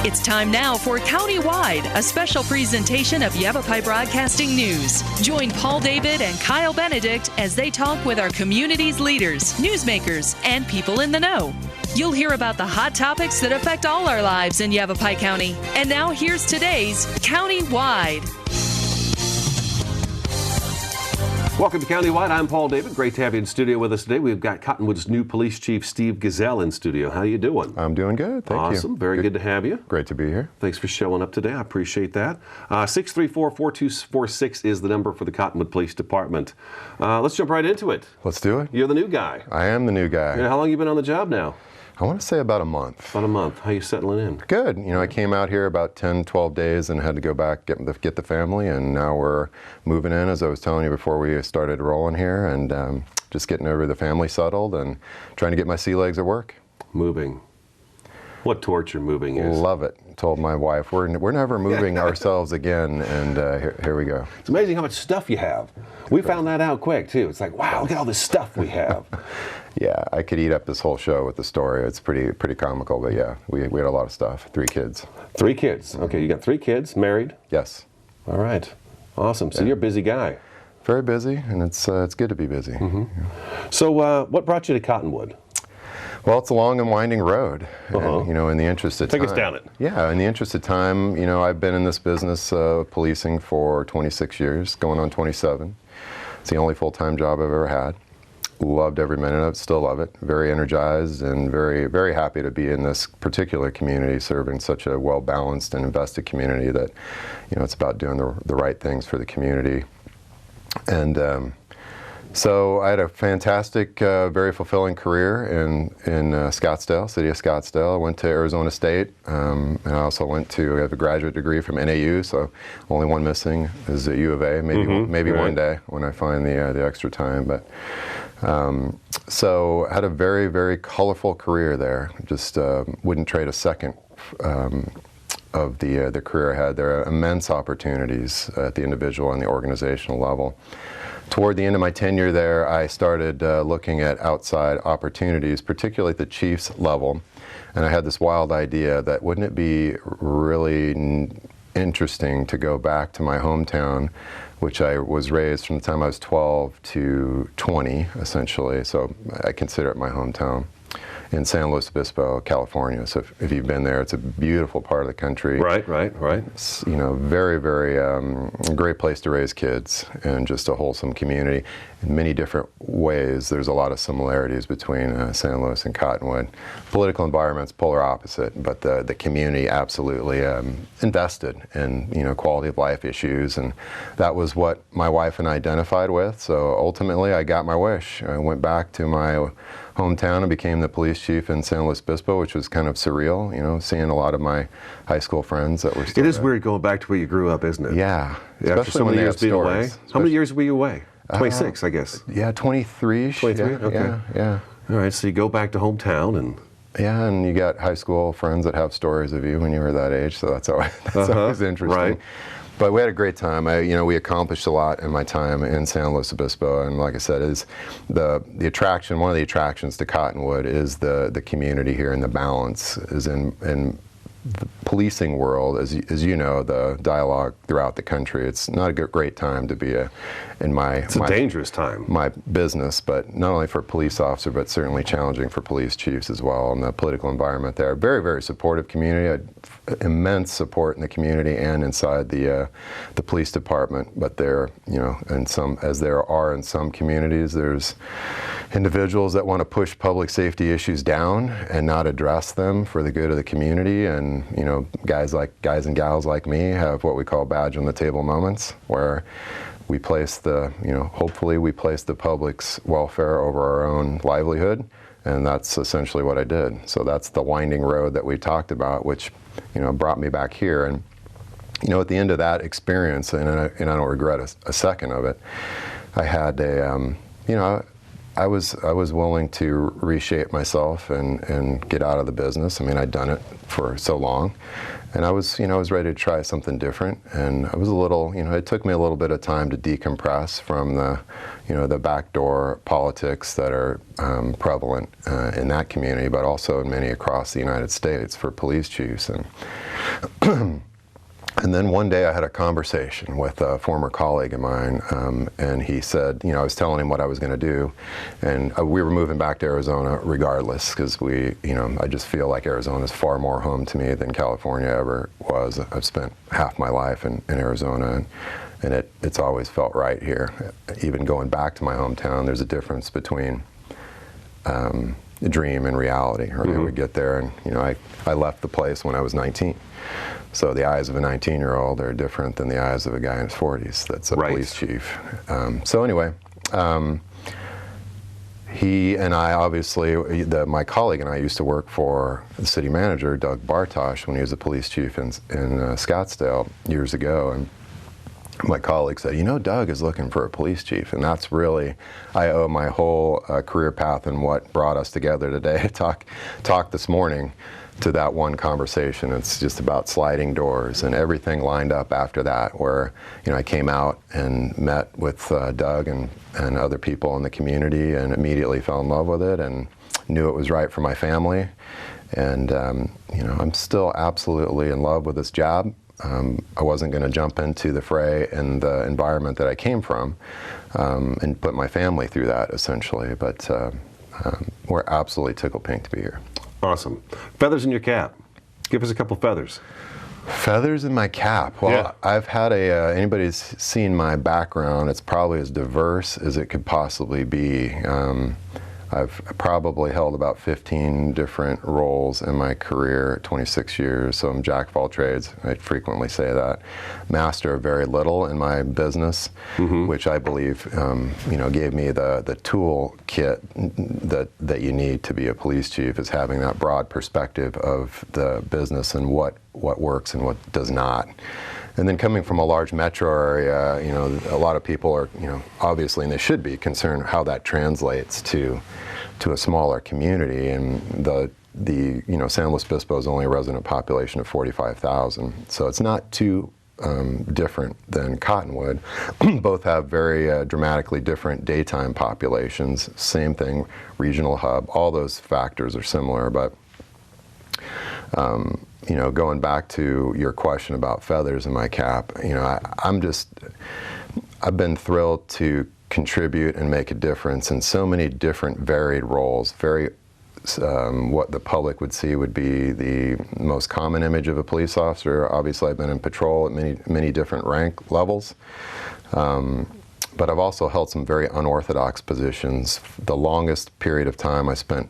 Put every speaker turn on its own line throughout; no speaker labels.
It's time now for Countywide, a special presentation of Yavapai Broadcasting News. Join Paul David and Kyle Benedict as they talk with our community's leaders, newsmakers, and people in the know. You'll hear about the hot topics that affect all our lives in Yavapai County. And now here's today's Countywide.
Welcome to Countywide. I'm Paul David. Great to have you in studio with us today. We've got Cottonwood's new police chief, Steve Gesell, in studio. How you doing?
I'm doing good. Thank you.
Awesome. Very good to have you.
Great to be here.
Thanks for showing up today. I appreciate that. 634-4246 is the number for the Cottonwood Police Department. Let's jump right into it.
Let's do it.
You're the new guy.
I am the new guy.
How long have you been on the job now?
I want to say about a month.
About a month. How you settling in?
Good. I came out here about 10, 12 days and had to go back, get the family, and now we're moving in, as I was telling you before we started rolling here, and just getting over the family settled and trying to get my sea legs at work.
Moving. What torture moving is.
Love it. Told my wife, we're never moving ourselves again, and here we go.
It's amazing how much stuff you have. We found that out quick, too. It's like, wow, look at all this stuff we have.
Yeah, I could eat up this whole show with the story. It's pretty comical, but yeah, we had a lot of stuff. 3 kids.
3 kids. Okay, you got 3 kids, married?
Yes.
All right. Awesome. So you're a busy guy.
Very busy, and it's good to be busy.
Mm-hmm. So what brought you to Cottonwood?
Well, it's a long and winding road, and, in the interest of time.
Take us down it.
Yeah, in the interest of time, I've been in this business policing for 26 years, going on 27. It's the only full-time job I've ever had. Loved every minute of it, still love it. Very energized and very, very happy to be in this particular community, serving such a well-balanced and invested community that, it's about doing the right things for the community. And so I had a fantastic, very fulfilling career in Scottsdale, city of Scottsdale. I went to Arizona State, and I also I have a graduate degree from NAU, so only one missing is at U of A, maybe one day when I find the extra time. But so I had a very, very colorful career there. Just wouldn't trade a second of the career I had. There are immense opportunities at the individual and the organizational level. Toward the end of my tenure there, I started looking at outside opportunities, particularly at the chief's level. And I had this wild idea that wouldn't it be really interesting to go back to my hometown, which I was raised from the time I was 12 to 20, essentially. So I consider it my hometown, in San Luis Obispo, California. So if you've been there, it's a beautiful part of the country.
Right.
It's, very, very great place to raise kids, and just a wholesome community in many different ways. There's a lot of similarities between San Luis and Cottonwood. Political environment's polar opposite, but the community absolutely invested in quality of life issues, and that was what my wife and I identified with. So ultimately, I got my wish. I went back to my hometown and became the police chief in San Luis Obispo, which was kind of surreal, seeing a lot of my high school friends that were still
It is
there.
Weird going back to where you grew up, isn't it?
Yeah.
After so many years being away. How many years were you away? 26, I guess.
Yeah, 23.
23? Okay.
Yeah.
All right, so you go back to hometown and...
Yeah, and you got high school friends that have stories of you when you were that age, so that's always interesting.
Right.
But we had a great time. We accomplished a lot in my time in San Luis Obispo, and like I said, is the attraction. One of the attractions to Cottonwood is the community here, and the balance is in the policing world. As you know, the dialogue throughout the country. It's not a great time to be It's a dangerous time. My business, but not only for a police officer, but certainly challenging for police chiefs as well. And the political environment there, very, very supportive community. I had immense support in the community and inside the police department. But there, as there are in some communities, there's individuals that want to push public safety issues down and not address them for the good of the community. And guys and gals like me have what we call badge on the table moments, where we place hopefully we place the public's welfare over our own livelihood, and that's essentially what I did. So that's the winding road that we talked about, which brought me back here. And at the end of that experience, and I don't regret a second of it, I had I was willing to reshape myself and get out of the business. I mean, I'd done it for so long, and I was ready to try something different. And I was a little, it took me a little bit of time to decompress from the backdoor politics that are prevalent in that community, but also in many across the United States for police chiefs. And And then one day I had a conversation with a former colleague of mine, and he said, I was telling him what I was going to do, and we were moving back to Arizona regardless, because I just feel like Arizona is far more home to me than California ever was. I've spent half my life in Arizona, and it's always felt right here. Even going back to my hometown, there's a difference between dream and reality. Or we get there, and I left the place when I was 19. So the eyes of a 19-year-old are different than the eyes of a guy in his 40s that's a police chief. So anyway, he and I, obviously, my colleague and I used to work for the city manager, Doug Bartosh, when he was a police chief in Scottsdale years ago. And my colleague said, Doug is looking for a police chief. And that's really, I owe my whole career path and what brought us together today to talk this morning to that one conversation. It's just about sliding doors, and everything lined up after that, where I came out and met with Doug and other people in the community, and immediately fell in love with it and knew it was right for my family. And I'm still absolutely in love with this job. I wasn't going to jump into the fray and the environment that I came from and put my family through that, essentially. But we're absolutely tickled pink to be here.
Awesome. Feathers in your cap. Give us a couple feathers.
Feathers in my cap. Well, yeah. I've had anybody's seen my background, it's probably as diverse as it could possibly be. I've probably held about 15 different roles in my career, 26 years, so I'm jack of all trades. I frequently say that. Master of very little in my business, which I believe gave me the tool kit that you need to be a police chief, is having that broad perspective of the business and what works and what does not. And then coming from a large metro area, a lot of people are, obviously, and they should be, concerned how that translates to a smaller community. And the San Luis Obispo is only a resident population of 45,000, so it's not too different than Cottonwood. Both have very dramatically different daytime populations. Same thing, regional hub. All those factors are similar, but. Going back to your question about feathers in my cap, I've been thrilled to contribute and make a difference in so many different varied roles. What the public would see would be the most common image of a police officer. Obviously, I've been in patrol at many different rank levels. But I've also held some very unorthodox positions. The longest period of time I spent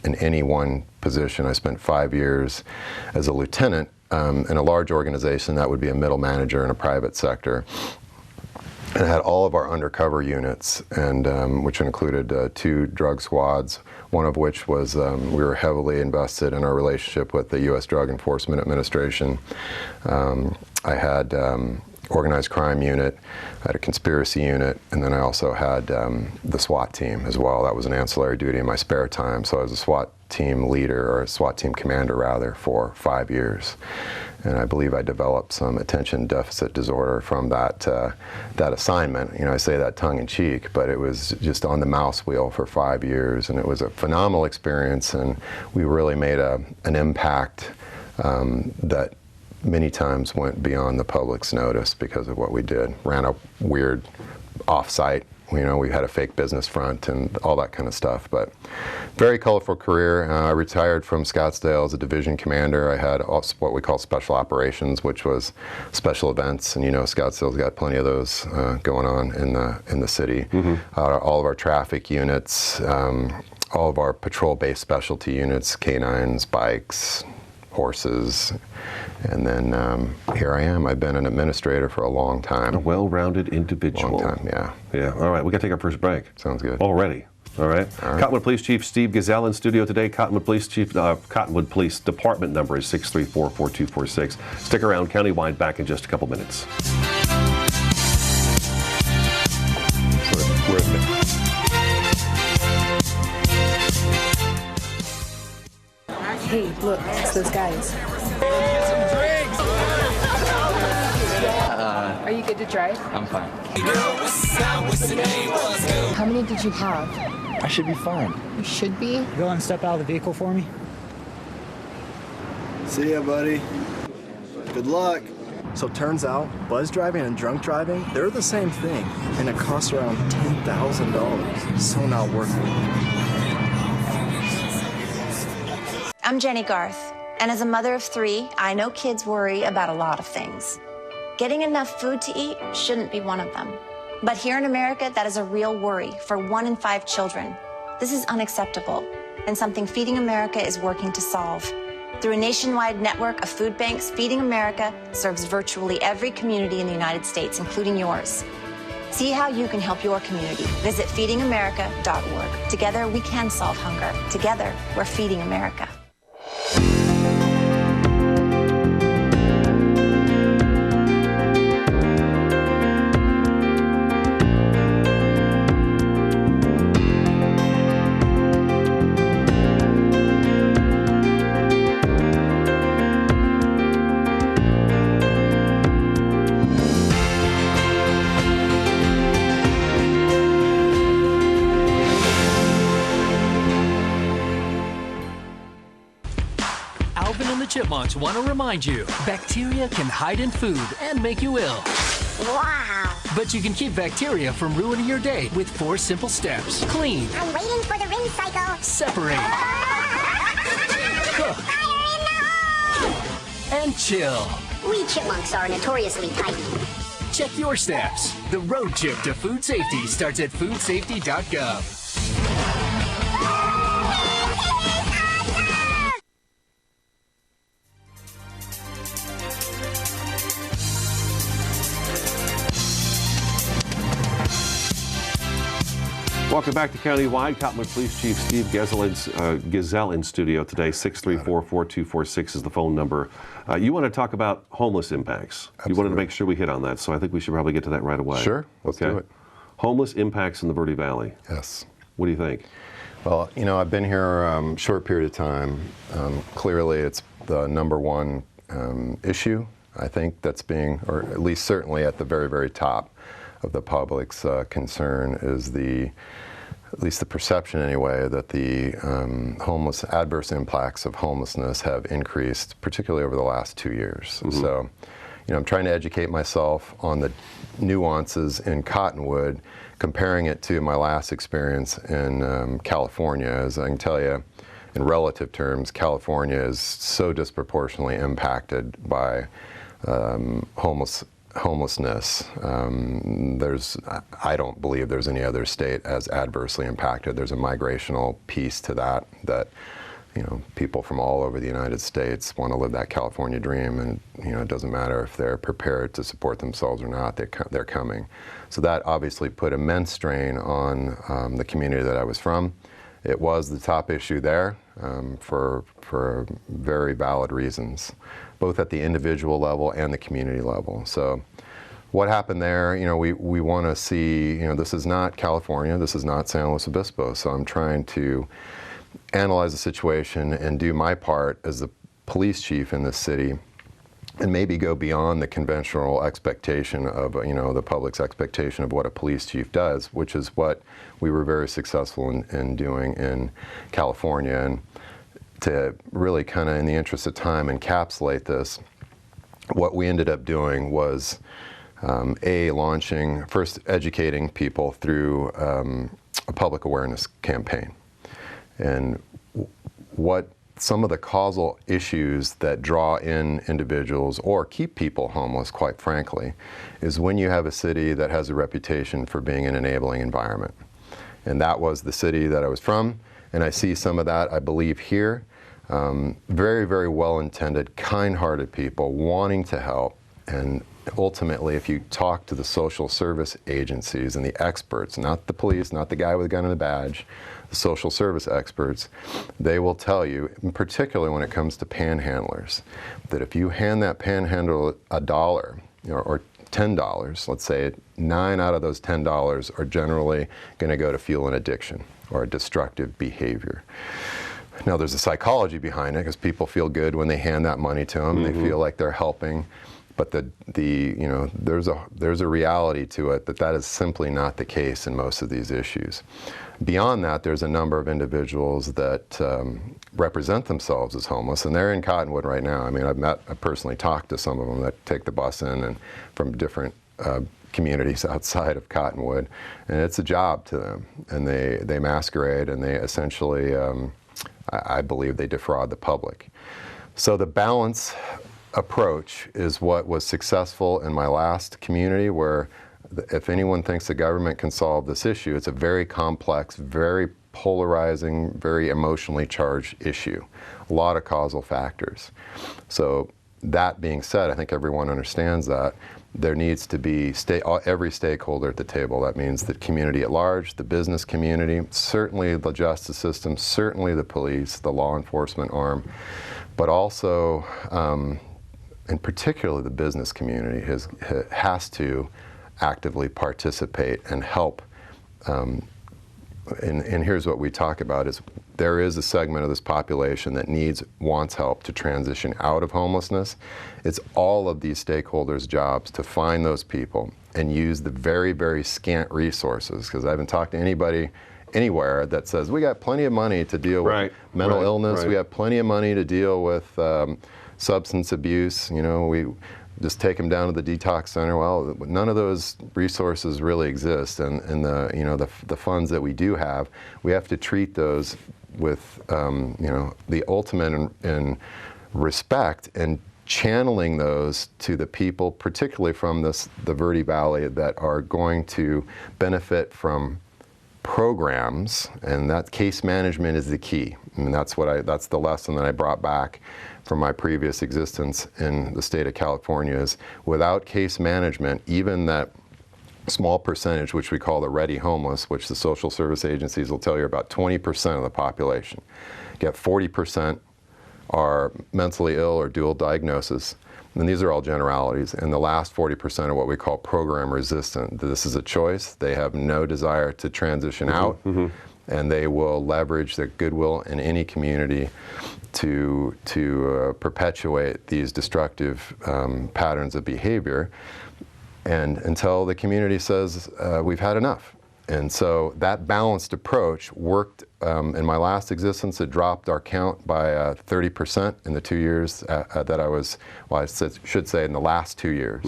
in any one position, I spent 5 years as a lieutenant in a large organization that would be a middle manager in a private sector, and had all of our undercover units, and which included 2 drug squads, one of which was we were heavily invested in our relationship with the U.S. Drug Enforcement Administration. I had organized crime unit, I had a conspiracy unit, and then I also had the SWAT team as well. That was an ancillary duty in my spare time. So I was a SWAT team leader, or a SWAT team commander rather, for 5 years. And I believe I developed some attention deficit disorder from that assignment. I say that tongue in cheek, but it was just on the mouse wheel for 5 years, and it was a phenomenal experience, and we really made an impact that many times went beyond the public's notice because of what we did. Ran a weird off-site, we had a fake business front and all that kind of stuff, but very colorful career. I retired from Scottsdale as a division commander. I had what we call special operations, which was special events, and Scottsdale's got plenty of those going on in the city. All of our traffic units, all of our patrol-based specialty units, canines, bikes, horses, and then here I am. I've been an administrator for a long time.
A well-rounded individual.
Long time, yeah.
Yeah, all right, we got to take our first break.
Sounds good.
Already. All right. Cottonwood Police Chief Steve Gesell in studio today. Cottonwood Police Department number is 634-4246. Stick around, countywide, back in just a couple minutes.
Hey, look, it's those guys. Are you good to drive?
I'm fine.
How many did you have?
I should be fine.
You should be?
Go and step out of the vehicle for me.
See ya, buddy.
Good luck. So turns out, buzz driving and drunk driving, they're the same thing, and it costs around $10,000. So not worth it.
I'm Jenny Garth, and as a mother of 3, I know kids worry about a lot of things. Getting enough food to eat shouldn't be one of them. But here in America, that is a real worry for 1 in 5 children. This is unacceptable, and something Feeding America is working to solve. Through a nationwide network of food banks, Feeding America serves virtually every community in the United States, including yours. See how you can help your community. Visit feedingamerica.org. Together, we can solve hunger. Together, we're Feeding America.
Chipmunks want to remind you, bacteria can hide in food and make you ill.
Wow.
But you can keep bacteria from ruining your day with 4 simple steps. Clean.
I'm waiting for the rinse cycle.
Separate. Cook.
Fire in the hole!
And chill.
We chipmunks are notoriously tidy.
Check your steps. The road trip to food safety starts at foodsafety.gov.
Welcome back to Countywide. Cottonwood Police Chief Steve Gesell in studio today. 634-4246 is the phone number. You want to talk about homeless impacts.
Absolutely.
You wanted to make sure we hit on that, so I think we should probably get to that right away.
Sure, let's do it.
Homeless impacts in the Verde Valley.
Yes.
What do you think?
Well, you know, I've been here a short period of time. Clearly, it's the #1 issue, I think, that's being, or at least certainly at the very, very top of the public's concern is at least the perception anyway, that the adverse impacts of homelessness have increased, particularly over the last 2 years. Mm-hmm. So, you know, I'm trying to educate myself on the nuances in Cottonwood, comparing it to my last experience in California. As I can tell you, in relative terms, California is so disproportionately impacted by homelessness. I don't believe there's any other state as adversely impacted. There's a migrational piece to that, you know, people from all over the United States want to live that California dream, and, you know, it doesn't matter if they're prepared to support themselves or not, they're coming. So that obviously put immense strain on the community that I was from. It was the top issue there for very valid reasons, both at the individual level and the community level. So what happened there, you know, we want to see, you know, this is not California, this is not San Luis Obispo, so I'm trying to analyze the situation and do my part as the police chief in this city and maybe go beyond the conventional expectation of, you know, the public's expectation of what a police chief does, which is what we were very successful in doing in California. And to really kind of, in the interest of time, encapsulate this, what we ended up doing was first educating people through a public awareness campaign. And what some of the causal issues that draw in individuals or keep people homeless, quite frankly, is when you have a city that has a reputation for being an enabling environment. And that was the city that I was from, and I see some of that, I believe, here. Very, very well-intended, kind-hearted people wanting to help, and ultimately, if you talk to the social service agencies and the experts, not the police, not the guy with a gun and a badge, the social service experts, they will tell you, in particular when it comes to panhandlers, that if you hand that panhandler $1 or $10, let's say 9 out of those $10 are generally going to go to fuel an addiction or a destructive behavior. Now, there's a psychology behind it, because people feel good when they hand that money to them. Mm-hmm. They feel like they're helping. But there's a reality to it that is simply not the case in most of these issues. Beyond that, there's a number of individuals that represent themselves as homeless, and they're in Cottonwood right now. I mean, I've personally talked to some of them that take the bus in and from different communities outside of Cottonwood, and it's a job to them. And they masquerade, and they essentially, I believe, they defraud the public. So the balance approach is what was successful in my last community, where if anyone thinks the government can solve this issue, it's a very complex, very polarizing, very emotionally charged issue. A lot of causal factors. So that being said, I think everyone understands that there needs to be every stakeholder at the table. That means the community at large, the business community, certainly the justice system, certainly the police, the law enforcement arm, but also, and particularly the business community has to actively participate and help. And here's what we talk about is there is a segment of this population that wants help to transition out of homelessness. It's all of these stakeholders' jobs to find those people and use the very, very scant resources, because I haven't talked to anybody anywhere that says we got plenty of money to deal with mental illness, we have plenty of money to deal with substance abuse, we just take them down to the detox center. Well, none of those resources really exist, and the funds that we do have, we have to treat those with the ultimate in respect, and channeling those to the people, particularly from the Verde Valley, that are going to benefit from programs, and that case management is the key. I mean, that's the lesson that I brought back from my previous existence in the state of California, is without case management, even that small percentage, which we call the ready homeless, which the social service agencies will tell you about 20% of the population. You get 40% are mentally ill or dual diagnosis. And these are all generalities. And the last 40% are what we call program resistant. This is a choice. They have no desire to transition out, and they will leverage their goodwill in any community to perpetuate these destructive patterns of behavior, and until the community says we've had enough. And so that balanced approach worked in my last existence. It dropped our count by 30% in the 2 years that I was, should say in the last 2 years.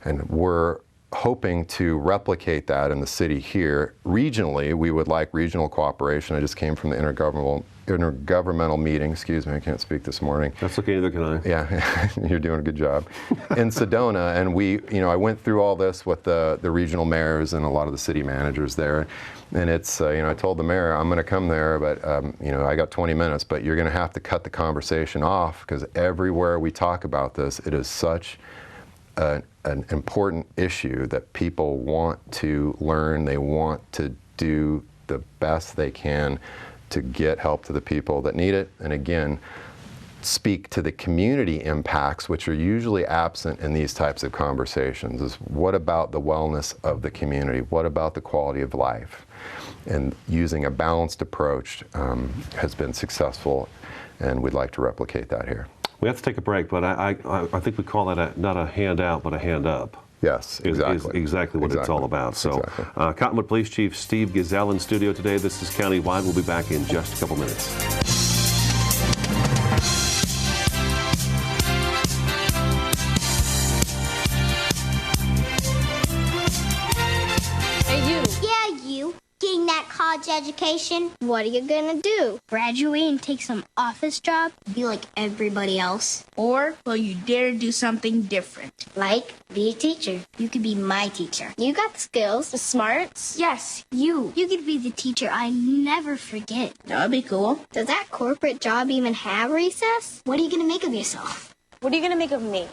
And we're hoping to replicate that in the city here. Regionally, we would like regional cooperation. I just came from the intergovernmental meeting, excuse me, I can't speak this morning.
That's okay, neither can I.
Yeah, you're doing a good job. In Sedona, and I went through all this with the regional mayors and a lot of the city managers there. And it's, I told the mayor, I'm going to come there, but, I got 20 minutes, but you're going to have to cut the conversation off, because everywhere we talk about this, it is such an important issue that people want to learn. They want to do the best they can to get help to the people that need it. And again, speak to the community impacts, which are usually absent in these types of conversations, is what about the wellness of the community? What about the quality of life? And using a balanced approach has been successful, and we'd like to replicate that here.
We have to take a break, but I think we call that not a handout, but a hand up.
Yes, exactly.
Is exactly what it's all about. So, Cottonwood Police Chief Steve Gesell in studio today. This is Countywide. We'll be back in just a couple minutes.
College education, what are you gonna do? Graduate and take some office job? Be like everybody else?
Or will you dare do something different?
Like, be a teacher. You could be my teacher. You got the skills, the smarts. Yes, you. You could be the teacher I never forget.
That would be cool.
Does that corporate job even have recess? What are you gonna make of yourself?
What are you gonna make of me?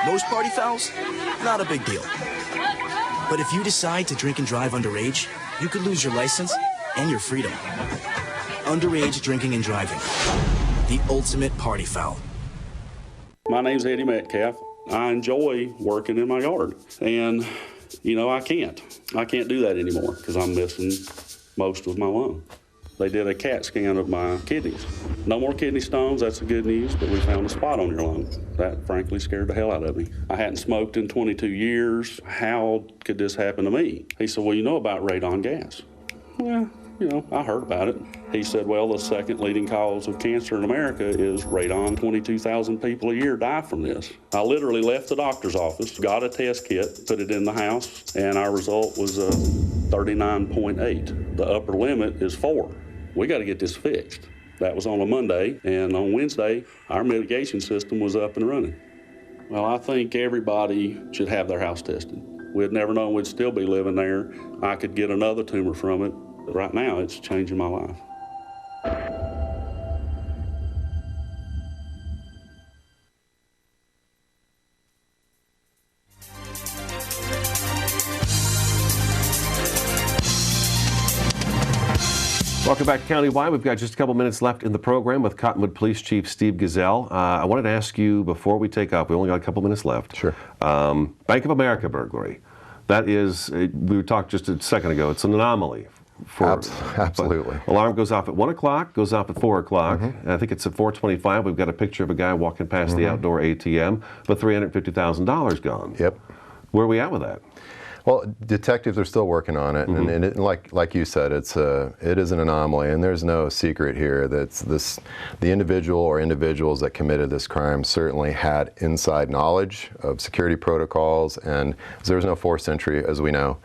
Most party fouls, not a big deal. But if you decide to drink and drive underage, you could lose your license and your freedom. underage drinking and driving. The ultimate party foul.
My name's Eddie Metcalf. I enjoy working in my yard. And, you know, I can't do that anymore because I'm missing most of my lung. They did a CAT scan of my kidneys. No more kidney stones, that's the good news, but we found a spot on your lung. That frankly scared the hell out of me. I hadn't smoked in 22 years. How could this happen to me? He said, well, you know about radon gas. Well, you know, I heard about it. He said, well, the second leading cause of cancer in America is radon. 22,000 people a year die from this. I literally left the doctor's office, got a test kit, put it in the house, and our result was 39.8. The upper limit is 4. We got to get this fixed. That was on a Monday, and on Wednesday, our mitigation system was up and running. Well, I think everybody should have their house tested. We'd never known we'd still be living there. I could get another tumor from it. But right now, it's changing my life.
Welcome back to Countywide. We've got just a couple minutes left in the program with Cottonwood Police Chief Steve Gesell. I wanted to ask you before we take off, we only got a couple minutes left.
Sure.
Bank of America burglary. That is, we talked just a second ago, it's an anomaly.
Absolutely.
Alarm goes off at 1 o'clock, goes off at 4 o'clock. Mm-hmm. I think it's at 4:25. We've got a picture of a guy walking past the outdoor ATM, but $350,000 gone.
Yep.
Where are we at with that?
Well, detectives are still working on it, and like you said, it is an anomaly, and there's no secret here that the individual or individuals that committed this crime certainly had inside knowledge of security protocols, and there was no forced entry, as we know.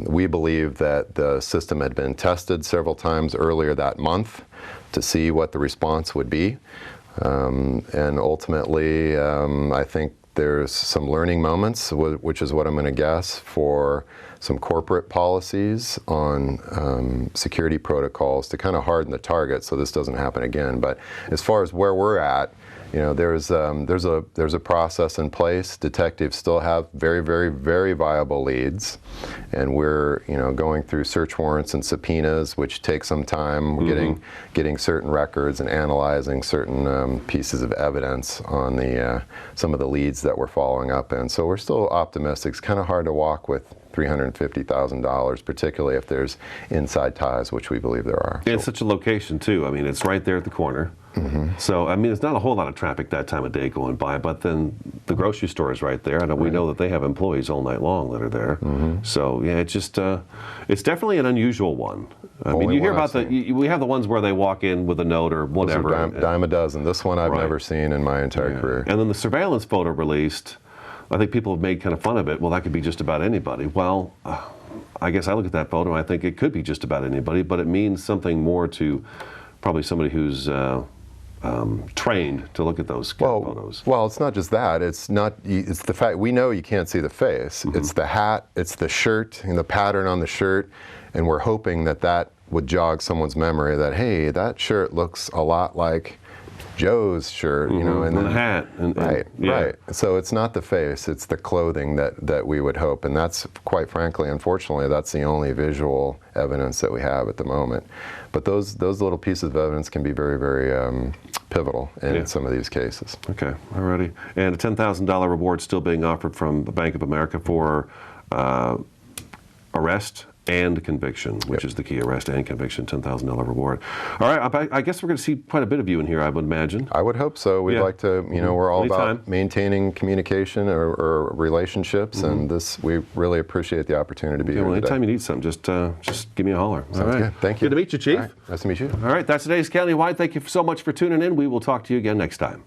We believe that the system had been tested several times earlier that month to see what the response would be, and ultimately, I think there's some learning moments, which is what I'm going to guess, for some corporate policies on security protocols to kind of harden the target so this doesn't happen again. But as far as where we're at, you know, there's a process in place. Detectives still have very, very, very viable leads, and we're, you know, going through search warrants and subpoenas, which take some time. We're getting certain records and analyzing certain pieces of evidence on some of the leads that we're following up in. So we're still optimistic. It's kind of hard to walk with $350,000, particularly if there's inside ties, which we believe there are.
And it's such a location too. I mean, it's right there at the corner. So, I mean, it's not a whole lot of traffic that time of day going by, but then the grocery store is right there, and we know that they have employees all night long that are there. So, yeah, it's just, it's definitely an unusual one. I mean, you hear about we have the ones where they walk in with a note or whatever.
Those are dime a dozen. This one I've never seen in my entire career.
And then the surveillance photo released, I think people have made kind of fun of it. Well, that could be just about anybody. Well, I guess I look at that photo and I think it could be just about anybody, but it means something more to probably somebody who's trained to look at those photos.
Well, it's not just that. It's the fact we know you can't see the face. It's the hat, it's the shirt, and the pattern on the shirt, and we're hoping that would jog someone's memory that, hey, that shirt looks a lot like Joe's shirt, you know, and
the hat.
Right. So it's not the face, it's the clothing that we would hope, and that's, quite frankly, unfortunately, that's the only visual evidence that we have at the moment. But those little pieces of evidence can be very, very pivotal in some of these cases.
Okay, alrighty. And a $10,000 reward still being offered from the Bank of America for arrest and conviction, which is the key. Arrest and conviction, $10,000 reward. All right, I guess we're going to see quite a bit of you in here, I would imagine.
I would hope so. We'd like to, you know, we're all about maintaining communication or relationships, and we really appreciate the opportunity to be here today.
Anytime you need something, just give me a holler.
Sounds good. Thank you.
Good to meet you, Chief.
All right. Nice to meet you.
All right, that's today's Countywide. Thank you so much for tuning in. We will talk to you again next time.